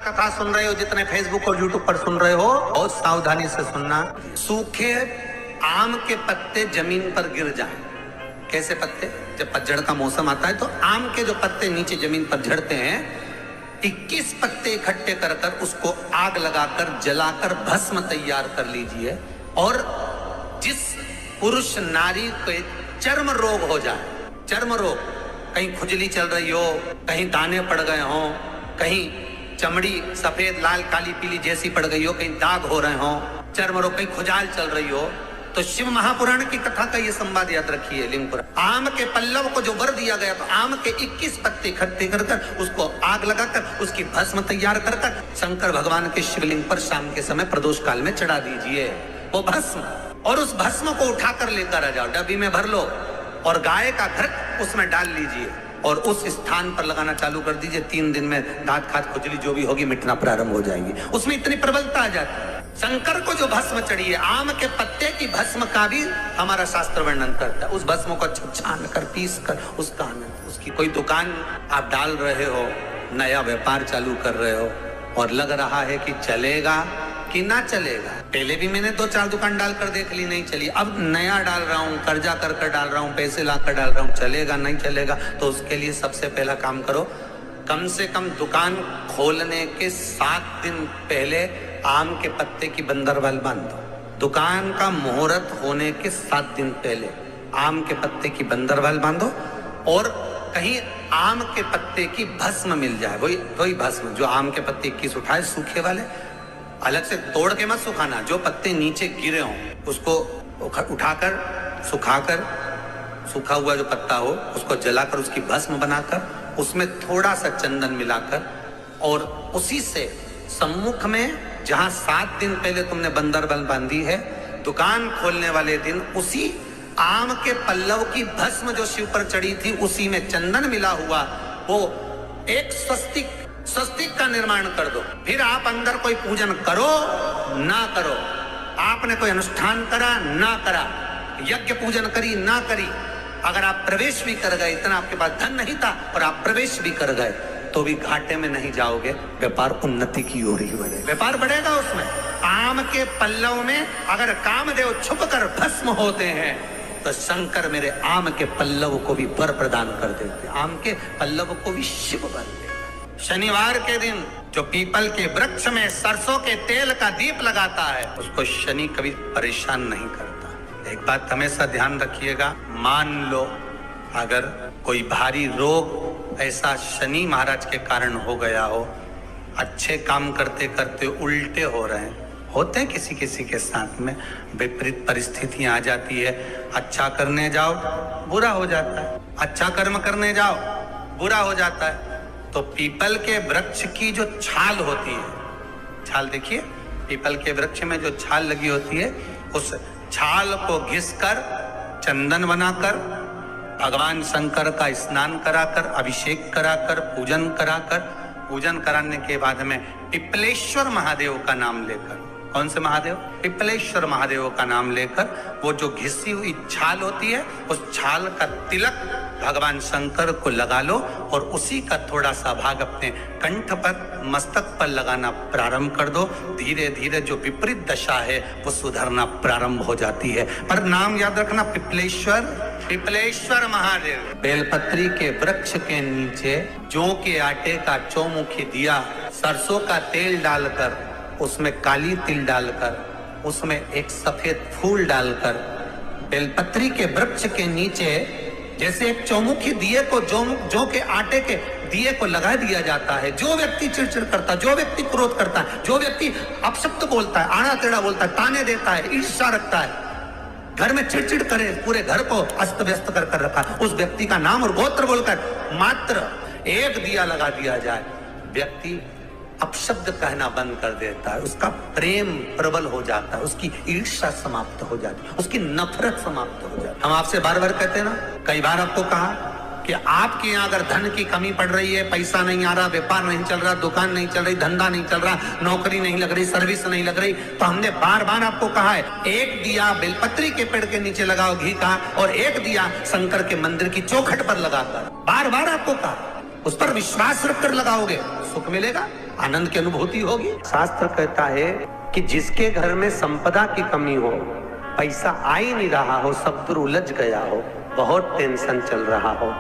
कथा सुन रहे हो, जितने फेसबुक और यूट्यूब पर सुन रहे हो, बहुत सावधानी से सुनना। सूखे आम के पत्ते जमीन पर गिर जाएं। कैसे पत्ते? जब पतझड़ का मौसम आता है तो आम के जो पत्ते नीचे जमीन पर झड़ते हैं, 21 पत्ते इकट्ठे कर कर उसको आग लगाकर जलाकर भस्म तैयार कर लीजिए। और जिस पुरुष नारी को चर्म रोग हो जाए, चर्म रोग, कहीं खुजली चल रही हो, कहीं दाने पड़ गए हो, कहीं चमड़ी सफेद लाल काली पीली जैसी पड़ गई हो, कहीं दाग हो रहे हो, चर्म रोग, कहीं खुजाल चल रही हो, तो शिव महापुराण की कथा का ये संवाद याद रखिए। लिंग पुराण। आम के पल्लव को जो वर दिया गया, तो आम के 21 पत्ते इकट्ठे कर कर उसको आग लगाकर उसकी भस्म तैयार कर कर शंकर भगवान के शिवलिंग पर शाम के समय प्रदोष काल में चढ़ा दीजिए वो भस्म। और उस भस्म को उठाकर लेकर आ जाओ, डब्बी में भर लो और गाय का घृत उसमें डाल लीजिए और उस स्थान पर लगाना चालू कर दीजिए। 3 दिन में दांत खात खुजली जो भी होगी मिटना प्रारंभ हो जाएगी। उसमें इतनी प्रबलता आ जाती है। शंकर को जो भस्म चढ़ी है, आम के पत्ते की भस्म का भी हमारा शास्त्र वर्णन करता है। उस भस्म को छान कर पीस कर उसका आनंद, उसकी कोई दुकान आप डाल रहे हो, नया व्यापार चालू कर रहे हो और लग रहा है कि चलेगा कि ना चलेगा। पहले भी मैंने 2-4 दुकान डालकर देख ली, नहीं चली। अब नया डाल रहा हूँ, कर्जा कर कर डाल रहा हूँ, पैसे लाकर डाल रहा हूँ, चलेगा नहीं चलेगा। तो उसके लिए सबसे पहला काम करो, कम से कम दुकान खोलने के 7 दिन पहले आम के पत्ते की बंदरवाल बांध दो। दुकान का मुहूर्त होने के 7 दिन पहले आम के पत्ते की बंदरवाल बांधो और कहीं आम के पत्ते की भस्म मिल जाए, वही भस्म जो आम के पत्ते 21 उठाए सूखे वाले, अलग से तोड़ के मत सुखाना, जो पत्ते नीचे गिरे हों उसको उठाकर सुखाकर, सूखा हुआ जो पत्ता हो उसको जलाकर उसकी भस्म बनाकर उसमें थोड़ा सा चंदन मिलाकर और उसी से सम्मुख में जहां 7 दिन पहले तुमने बंदरबल बांधी है, दुकान खोलने वाले दिन उसी आम के पल्लव की भस्म जो शिव पर चढ़ी थी उसी में चंदन मिला हुआ वो एक स्वस्तिक का निर्माण कर दो। फिर आप अंदर कोई पूजन करो ना करो, आपने कोई अनुष्ठान करा ना करा, यज्ञ पूजन करी ना करी, अगर आप प्रवेश भी कर गए, इतना आपके पास धन नहीं था और आप प्रवेश भी कर गए तो भी घाटे में नहीं जाओगे, व्यापार उन्नति की ओर ही बढ़ेगा, व्यापार बढ़ेगा उसमें। आम के पल्लव में अगर कामदेव छुप कर भस्म होते हैं तो शंकर मेरे आम के पल्लव को भी वर प्रदान कर देते, आम के पल्लव को भी शिव वर देते। शनिवार के दिन जो पीपल के वृक्ष में सरसों के तेल का दीप लगाता है उसको शनि कभी परेशान नहीं करता। एक बात हमेशा ध्यान रखिएगा, मान लो अगर कोई भारी रोग ऐसा शनि महाराज के कारण हो गया हो, अच्छे काम करते करते उल्टे हो रहे हैं, होते हैं किसी किसी के साथ में, विपरीत परिस्थितियां आ जाती है, अच्छा करने जाओ बुरा हो जाता है, अच्छा कर्म करने जाओ बुरा हो जाता है। तो पीपल के वृक्ष की जो छाल होती है, छाल देखिए, पीपल के वृक्ष में जो छाल लगी होती है, उस छाल को घिसकर चंदन बनाकर भगवान शंकर का स्नान कराकर, अभिषेक कराकर, पूजन कराने के बाद में पिपलेश्वर महादेव का नाम लेकर, कौन से महादेव? पिपलेश्वर महादेव का नाम लेकर वो जो घिसी हुई छाल होती है उस छाल का तिलक भगवान शंकर को लगा लो और उसी का थोड़ा सा भाग अपने कंठ पर, मस्तक पर लगाना प्रारंभ कर दो। धीरे धीरे जो विपरीत दशा है वो सुधरना प्रारंभ हो जाती है। पर नाम याद रखना, पिपलेश्वर महादेव। बेलपत्री के वृक्ष के नीचे जौ के आटे का चौमुखी दिया, सरसों का तेल डालकर, उसमें काली तिल डालकर, उसमें एक सफेद फूल डालकर, बेलपत्री के वृक्ष के नीचे जैसे एक चौमुखी दिए को जौ के आटे के दिए को लगा दिया जाता है। जो व्यक्ति चिड़चिड़ करता है, जो व्यक्ति क्रोध करता है, जो व्यक्ति अपशब्द बोलता है, आड़ा टेढ़ा बोलता है, ताने देता है, ईर्ष्या रखता है, घर में चिड़चिड़ करे, पूरे घर को अस्त व्यस्त कर रखा, उस व्यक्ति का नाम और गोत्र बोलकर मात्र एक दिया लगा दिया जाए, व्यक्ति अपशब्द कहना बंद कर देता है, उसका प्रेम प्रबल हो जाता है, उसकी ईर्ष्या समाप्त हो जाती है, उसकी नफरत समाप्त हो जाती है। हम आपसे बार बार कहते हैं ना, कई बार आपको कहा कि आपके यहाँ अगर धन की कमी पड़ रही है, पैसा नहीं आ रहा, व्यापार नहीं चल रहा, दुकान नहीं चल रही, धंधा नहीं चल रहा, नौकरी नहीं लग रही, सर्विस नहीं लग रही, तो हमने बार बार आपको कहा है, एक दिया बेलपत्री के पेड़ के नीचे लगाओ घी का, और एक दिया शंकर के मंदिर की चौखट पर लगाकर, बार बार आपको कहा। उस पर विश्वास रखकर लगाओगे, सुख मिलेगा, आनंद की अनुभूति होगी। शास्त्र कहता है कि जिसके घर में संपदा की कमी हो, पैसा आ ही नहीं रहा हो, सब दूर उलझ गया हो, बहुत टेंशन चल रहा हो,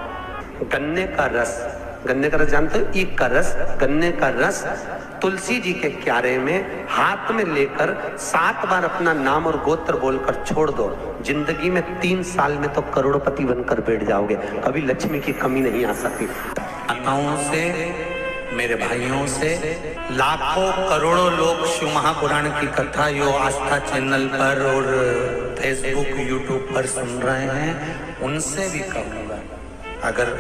गन्ने का रस जानते हो, ईख का रस, गन्ने का रस तुलसी जी के क्यारे में हाथ में लेकर 7 बार अपना नाम और गोत्र बोलकर छोड़ दो, जिंदगी में 3 साल में तो करोड़पति बनकर बैठ जाओगे, कभी लक्ष्मी की कमी नहीं आ सकती। माताओं से, मेरे भाइयों से, लाखों करोड़ों लोग शिव महापुराण की कथा यो आस्था चैनल पर और फेसबुक यूट्यूब पर सुन रहे हैं, उनसे भी कहूँगा, अगर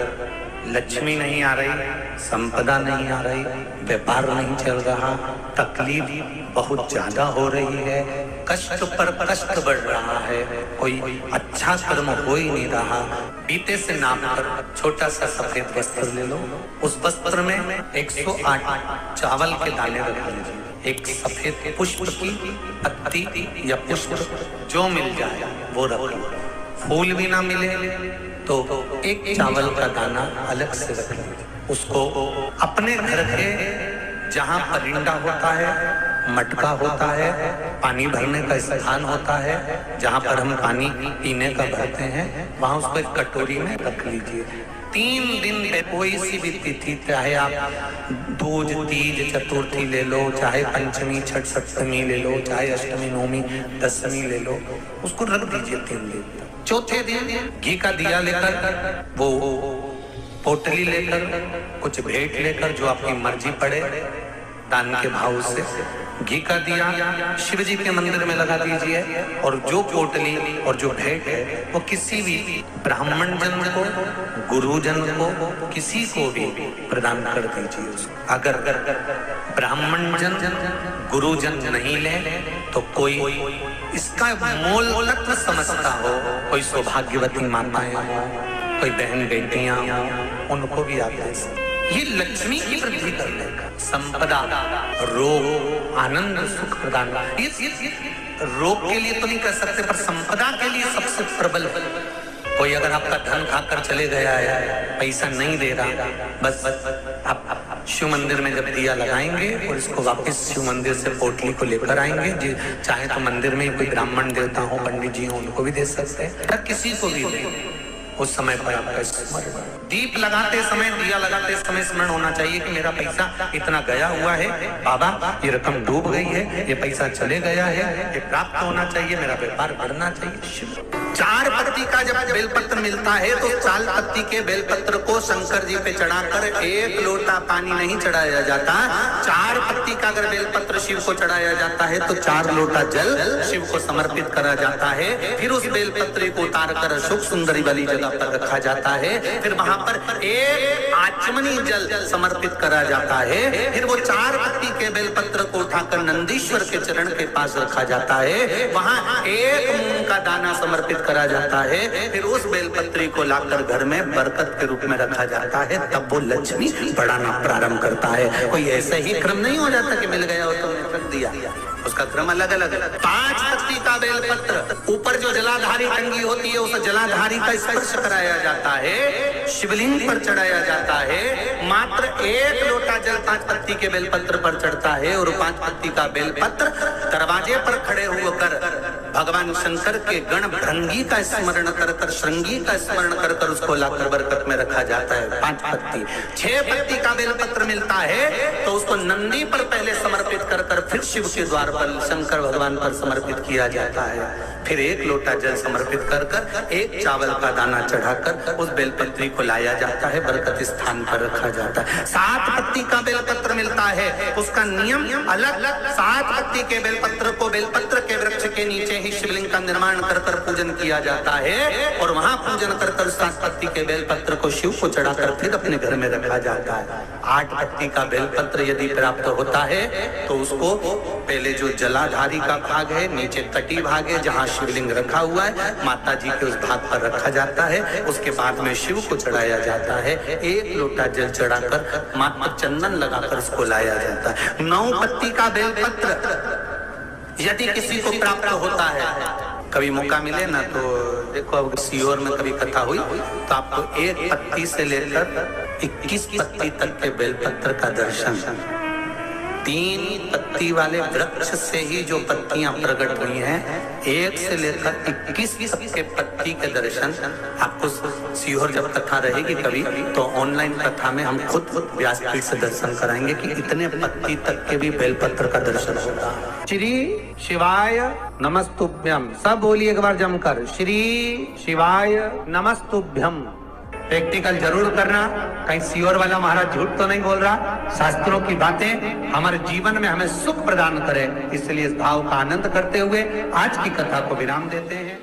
लक्ष्मी नहीं आ रही, संपदा नहीं आ रही, व्यापार नहीं चल रहा, तकलीफ बहुत ज्यादा हो रही है, कष्ट पर कष्ट बढ़ रहा है, कोई अच्छा कर्म हो ही नहीं रहा, बीते से नाप कर छोटा सा सफेद वस्त्र ले लो, उस वस्त्र में 108 चावल के दाने रख लीजिए, एक सफेद पुष्प की पत्ती या पुष्प जो मिल जाए वो रख लो, फूल भी ना मिले तो एक चावल का दाना अलग से रख लीजिए, उसको अपने घर के जहाँ परिंदा होता है, मटका होता है, पानी भरने का स्थान होता है, जहाँ पर हम पानी पीने का भरते हैं, वहाँ उसको एक कटोरी में रख लीजिए। 3 दिन पे कोई सी भी तिथि, चाहे आप दूज, तीज, चतुर्थी ले लो, चाहे पंचमी, छठ, सप्तमी ले लो, चाहे अष्टमी, नवमी, दशमी ले लो, उसको रख दीजिए 3 दिन। चौथे दिन घी का दिया लेकर, वो पोटली लेकर, कुछ भेंट लेकर, जो आपकी मर्जी पड़े, दान के भाव से घी का दिया शिव जी के मंदिर में लगा दीजिए, और जो पोटली और जो भेंट है वो किसी भी ब्राह्मण जन को, गुरुजन को, किसी को भी प्रदान कर दीजिए। अगर ब्राह्मण जन, गुरुजन नहीं ले तो कोई इसका मोल तत्व समझता हो, कोई सौभाग्यवती माताएं हो, कोई बहन बेटियां हो, उनको भी आप दे सकते। ये लक्ष्मी की वृद्धि करने का, संपदा, रोग, आनंद, सुख प्रदान, रोग के लिए तो नहीं कर सकते, पर संपदा के लिए सबसे प्रबल है। कोई अगर आपका धन खाकर चले गया है, पैसा नहीं दे रहा, बस आप शिव मंदिर में जब दिया लगाएंगे और इसको वापस शिव मंदिर से पोटली को लेकर आएंगे, चाहे तो मंदिर में कोई ब्राह्मण देवता हो, पंडित जी हो, उनको भी दे सकते हैं, या किसी को भी दे। उस समय पर आपका स्मरण, दीप लगाते समय, दिया लगाते समय स्मरण होना चाहिए कि मेरा पैसा इतना गया हुआ है, बाबा ये रकम डूब गई है, ये पैसा चले गया है, ये प्राप्त होना चाहिए, मेरा व्यापार बढ़ना चाहिए। 4 पत्ती का जब बेलपत्र मिलता है तो 4 पत्ती के बेलपत्र को शंकर जी पे चढ़ाकर 1 लोटा पानी नहीं चढ़ाया जाता। 4 पत्ती का अगर बेलपत्र शिव को चढ़ाया जाता है तो 4 लोटा जल शिव को समर्पित करा जाता है। फिर उस बेलपत्र को उतार कर अशोक सुंदरी वाली जगह पर रखा जाता है। फिर वहां पर 1 आचमनी जल समर्पित करा जाता है। फिर वो 4 पत्ती के बेलपत्र को उठाकर नंदीश्वर के चरण के पास रखा जाता है। वहां 1 मूंग का दाना समर्पित करा जाता है। फिर उस बेलपत्री को लाकर घर में बरकत के रूप में रखा जाता है। तब वो लक्ष्मी बढ़ाना प्रारंभ करता है। कोई ऐसा ही क्रम नहीं हो जाता कि मिल गया हो तो रख दिया, उसका क्रम अलग अलग। 5 पत्ती का बेलपत्र, ऊपर जो जलाधारी टंगी होती है उस जलाधारी का स्पर्श कराया जाता है, शिवलिंग पर चढ़ाया जाता है। मात्र 1 लोटा जल 5 पत्ती के बेलपत्र पर चढ़ता है और 5 पत्ती का बेलपत्र दरवाजे पर खड़े होकर भगवान शंकर के गण भृंगी का स्मरण कर कर, श्रृंगी का स्मरण कर कर उसको लाकर बरकत में रखा जाता है। 5 पत्ती। 6 पत्ती का बेलपत्र मिलता है तो उसको नंदी पर पहले समर्पित कर कर फिर शिव के द्वार पर शंकर भगवान पर समर्पित किया जाता है। फिर 1 लोटा जल समर्पित कर कर 1 चावल का दाना चढ़ाकर उस बेलपत्री को लाया जाता है, बरकत स्थान पर रखा जाता है। 7 पत्ती का बेलपत्र मिलता है, उसका नियम अलग। 7 पत्ती के बेलपत्र को बेलपत्र के वृक्ष के नीचे ही शिवलिंग का निर्माण कर कर पूजन किया जाता है और वहां पूजन कर कर 7 पत्ती के बेलपत्र को शिव को चढ़ाकर फिर अपने घर में रखा जाता है। 8 पत्ती का बेलपत्र यदि प्राप्त होता है तो उसको पहले जो जलाधारी का भाग है, नीचे तटी भाग है जहाँ शिवलिंग रखा हुआ है, माता जी के उस भाग पर रखा जाता है। उसके बाद में शिव को चढ़ाया जाता है। 1 लोटा जल चढ़ाकर मात्र चंदन लगाकर उसको लाया जाता है। 9 पत्ती का बेलपत्र यदि किसी को प्राप्त होता है, कभी मौका मिले ना तो देखो, अब सीहोर में कभी कथा हुई तो आपको 1 पत्ती से लेकर 21 पत्ती तक के बेलपत्र का दर्शन, 3 पत्ती वाले वृक्ष से ही जो पत्तियां प्रकट हुई हैं, 1 से लेकर 21 के पत्ती के दर्शन आपको सीहोर जब कथा रहेगी कभी तो ऑनलाइन कथा में हम खुद व्यासपीठ से दर्शन कराएंगे कि इतने पत्ती तक के भी बेलपत्र का दर्शन होता है। श्री शिवाय नमस्तुभ्यम, सब बोलिए एक बार जमकर, श्री शिवाय नमस्तुभ्यम। प्रैक्टिकल जरूर करना, कहीं सीहोर वाला महाराज झूठ तो नहीं बोल रहा। शास्त्रों की बातें हमारे जीवन में हमें सुख प्रदान करें, इसलिए इस भाव का आनंद करते हुए आज की कथा को विराम देते हैं।